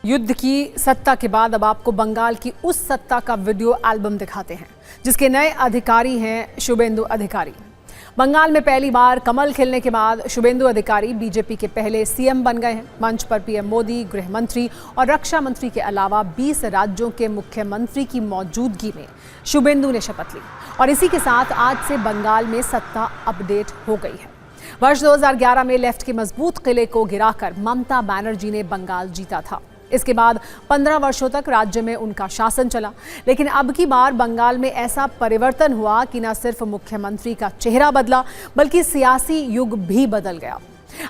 युद्ध की सत्ता के बाद अब आपको बंगाल की उस सत्ता का वीडियो एल्बम दिखाते हैं जिसके नए अधिकारी हैं शुभेंदु अधिकारी। बंगाल में पहली बार कमल खिलने के बाद शुभेंदु अधिकारी बीजेपी के पहले सीएम बन गए हैं। मंच पर पीएम मोदी, गृह मंत्री और रक्षा मंत्री के अलावा 20 राज्यों के मुख्यमंत्री की मौजूदगी में शुभेंदु ने शपथ ली और इसी के साथ आज से बंगाल में सत्ता अपडेट हो गई है। वर्ष 2011 में लेफ्ट के मजबूत किले को गिराकर ममता बनर्जी ने बंगाल जीता था। इसके बाद 15 वर्षों तक राज्य में उनका शासन चला, लेकिन अब की बार बंगाल में ऐसा परिवर्तन हुआ कि न सिर्फ मुख्यमंत्री का चेहरा बदला बल्कि सियासी युग भी बदल गया।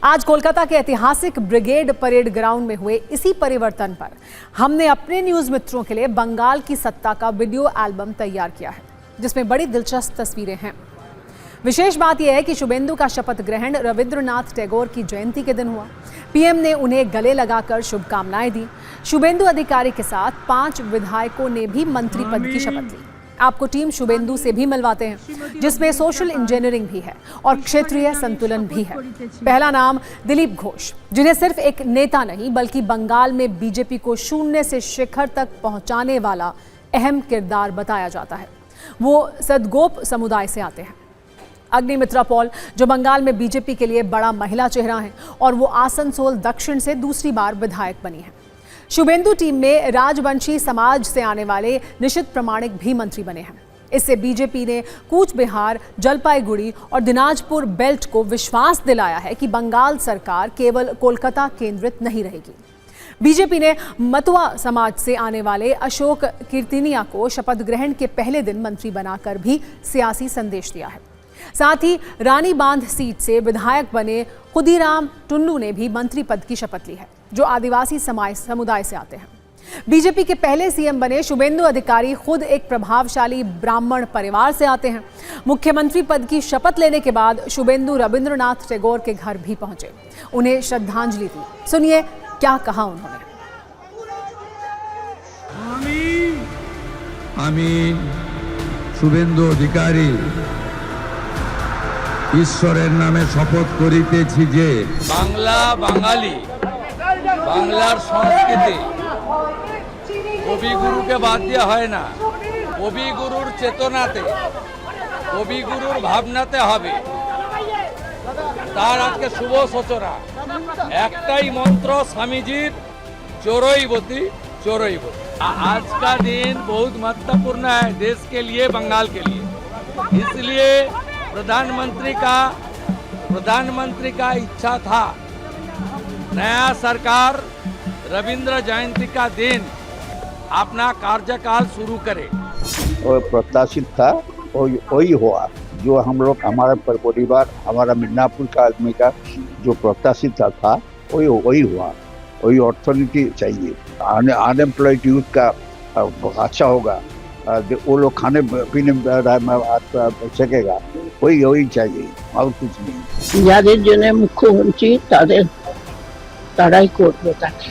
आज कोलकाता के ऐतिहासिक ब्रिगेड परेड ग्राउंड में हुए इसी परिवर्तन पर हमने अपने न्यूज मित्रों के लिए बंगाल की सत्ता का वीडियो एल्बम तैयार किया है जिसमें बड़ी दिलचस्प तस्वीरें हैं। विशेष बात यह है कि शुभेंदु का शपथ ग्रहण रविंद्रनाथ टैगोर की जयंती के दिन हुआ। पीएम ने उन्हें गले लगाकर शुभकामनाएं दी। शुभेंदु अधिकारी के साथ 5 विधायकों ने भी मंत्री पद की शपथ ली। आपको टीम शुभेंदु से भी मिलवाते हैं जिसमें सोशल इंजीनियरिंग भी है और क्षेत्रीय संतुलन भी है। पहला नाम दिलीप घोष, जिन्हें सिर्फ एक नेता नहीं बल्कि बंगाल में बीजेपी को शून्य से शिखर तक पहुंचाने वाला अहम किरदार बताया जाता है। वो सदगोप समुदाय से आते हैं। अग्निमित्रा पॉल, जो बंगाल में बीजेपी के लिए बड़ा महिला चेहरा है और वो आसनसोल दक्षिण से दूसरी बार विधायक बनी है। शुभेंदु टीम में राजवंशी समाज से आने वाले निशित प्रमाणिक भी मंत्री बने हैं। इससे बीजेपी ने कूच बिहार, जलपाईगुड़ी और दिनाजपुर बेल्ट को विश्वास दिलाया है कि बंगाल सरकार केवल कोलकाता केंद्रित नहीं रहेगी। बीजेपी ने मतुआ समाज से आने वाले अशोक कीर्तिनिया को शपथ ग्रहण के पहले दिन मंत्री बनाकर भी सियासी संदेश दिया है। साथ ही रानी बांध सीट से विधायक बने खुदीराम टुन्नू ने भी मंत्री पद की शपथ ली है, जो आदिवासी समुदाय से आते हैं। बीजेपी के पहले सीएम बने शुभेंदु अधिकारी खुद एक प्रभावशाली ब्राह्मण परिवार से आते हैं। मुख्यमंत्री पद की शपथ लेने के बाद शुभेंदु रविंद्रनाथ टैगोर के घर भी पहुंचे, उन्हें श्रद्धांजलि दी। सुनिए क्या कहा उन्होंने। शुभेंदु अधिकारी ঈশ্বরের নামে শপথ করিতেছি যে বাংলা বাঙালি বাংলার সংস্কৃতি কবিগুরুকে বাদ দেওয়া হয় না। কবিগুরুর চেতনাতে কবিগুরুর ভাবনাতে হবে। তার আজকে শুভ সূচনা। একটাই মন্ত্র স্বামীজির, চোরইবতী चोरईबती। आज का दिन बहुत महत्वपूर्ण है देश के लिए, बंगाल के लिए। इसलिए प्रधानमंत्री का इच्छा था नया सरकार रविंद्र जयंती का दिन अपना कार्यकाल शुरू करे। वो प्रत्याशित था, वही हुआ जो हम लोग, हमारा परिवार, हमारा मिदनापुर का आदमी का जो प्रत्याशित था वही हुआ। वही अर्थनीति चाहिए, अनएम्प्लॉयड यूथ का अच्छा होगा, वो लोग खाने पीने सकेगा, वही चाहिए और कुछ नहीं। যাদের জন্য মুখ্যমন্ত্রী তারাই করবে তাকে।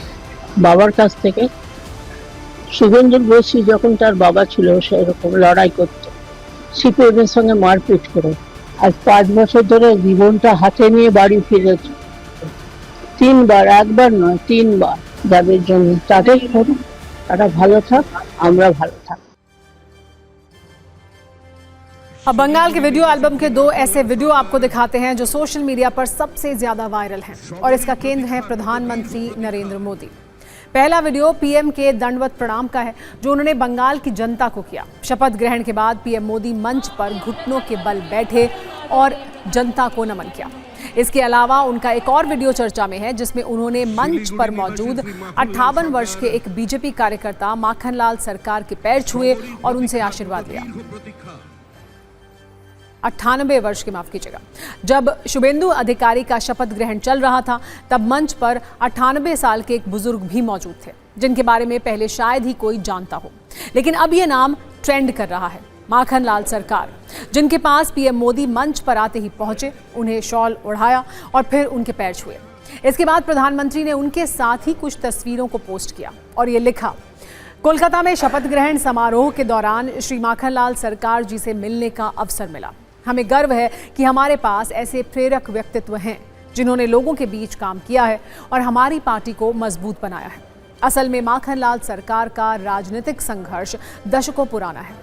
বাবার কাছ থেকে শুভেন্দু বসু যখন তার বাবা ছিল সেরকম লড়াই করত, সিপিএমের সঙ্গে মারপিট করে। আর 5 বছর ধরে জীবনটা হাতে নিয়ে বাড়ি ফিরেছে 3 বার, একবার নয় 3 বার। যাদের জন্য তাদের করুন, তারা ভালো থাক, আমরা ভালো থাক। अब बंगाल के वीडियो एल्बम के 2 ऐसे वीडियो आपको दिखाते हैं जो सोशल मीडिया पर सबसे ज्यादा वायरल हैं और इसका केंद्र है प्रधानमंत्री नरेंद्र मोदी। पहला वीडियो पीएम के दंडवत प्रणाम का है जो उन्होंने बंगाल की जनता को किया। शपथ ग्रहण के बाद पीएम मोदी मंच पर घुटनों के बल बैठे और जनता को नमन किया। इसके अलावा उनका एक और वीडियो चर्चा में है जिसमें उन्होंने मंच पर मौजूद 58 वर्ष के एक बीजेपी कार्यकर्ता माखनलाल सरकार के पैर छुए और उनसे आशीर्वाद लिया। 98 वर्ष की, माफ कीजिएगा। जब शुभेंदु अधिकारी का शपथ ग्रहण चल रहा था तब मंच पर 98 साल के एक बुजुर्ग भी मौजूद थे जिनके बारे में पहले शायद ही कोई जानता हो, लेकिन अब ये नाम ट्रेंड कर रहा है। माखनलाल सरकार, जिनके पास पीएम मोदी मंच पर आते ही पहुंचे, उन्हें शॉल ओढ़ाया और फिर उनके पैर छुए। इसके बाद प्रधानमंत्री ने उनके साथ ही कुछ तस्वीरों को पोस्ट किया और ये लिखा, कोलकाता में शपथ ग्रहण समारोह के दौरान श्री माखनलाल सरकार जी से मिलने का अवसर मिला। हमें गर्व है कि हमारे पास ऐसे प्रेरक व्यक्तित्व हैं जिन्होंने लोगों के बीच काम किया है और हमारी पार्टी को मजबूत बनाया है। असल में माखनलाल सरकार का राजनीतिक संघर्ष दशकों पुराना है।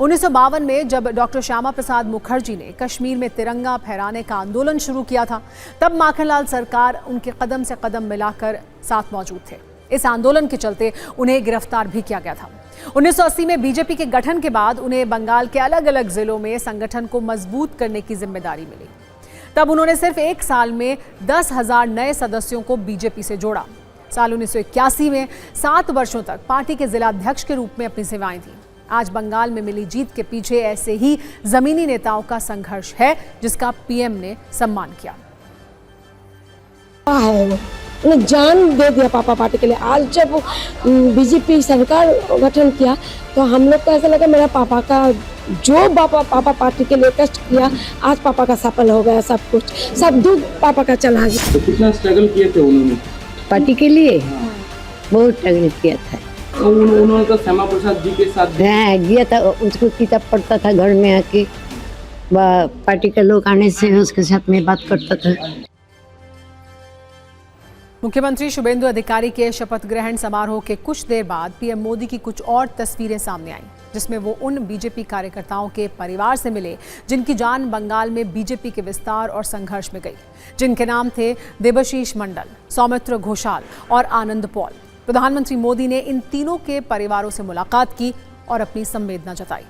1952 में जब डॉक्टर श्यामा प्रसाद मुखर्जी ने कश्मीर में तिरंगा फहराने का आंदोलन शुरू किया था, तब माखनलाल सरकार उनके कदम से कदम मिलाकर साथ मौजूद थे। इस आंदोलन के चलते उन्हें गिरफ्तार भी किया गया था। 1980 में बीजेपी के गठन के बाद उन्हें बंगाल के अलग अलग जिलों में संगठन को मजबूत करने की जिम्मेदारी मिली। तब उन्होंने सिर्फ 1 साल में 10,000 नए सदस्यों को बीजेपी से जोड़ा। साल 1981 में 7 वर्षों तक पार्टी के जिलाध्यक्ष के रूप में अपनी सेवाएं दी। आज बंगाल में मिली जीत के पीछे ऐसे ही जमीनी नेताओं का संघर्ष है, जिसका पीएम ने सम्मान किया। उन्हें जान दे दिया पापा पार्टी के लिए। आज जब बीजेपी सरकार गठन किया तो हम लोग को ऐसा लगा मेरा पापा का जो पापा पार्टी के लिए कष्ट किया, आज पापा का सफल हो गया। सब कुछ, सब दुख पापा का चला गया। तो कितना स्ट्रगल किए थे उन्होंने पार्टी के लिए? बहुत स्ट्रगल किया था। तो उन्होंने तो श्यामा प्रसाद जी के साथ गया था, उसको किताब पढ़ता था घर में आके, पार्टी के लोग आने से उसके साथ में बात करता था। मुख्यमंत्री शुभेंदु अधिकारी के शपथ ग्रहण समारोह के कुछ देर बाद पीएम मोदी की कुछ और तस्वीरें सामने आईं, जिसमें वो उन बीजेपी कार्यकर्ताओं के परिवार से मिले जिनकी जान बंगाल में बीजेपी के विस्तार और संघर्ष में गई, जिनके नाम थे देबाशीष मंडल, सौमित्र घोषाल और आनंद पॉल। प्रधानमंत्री मोदी ने इन तीनों के परिवारों से मुलाकात की और अपनी संवेदना जताई।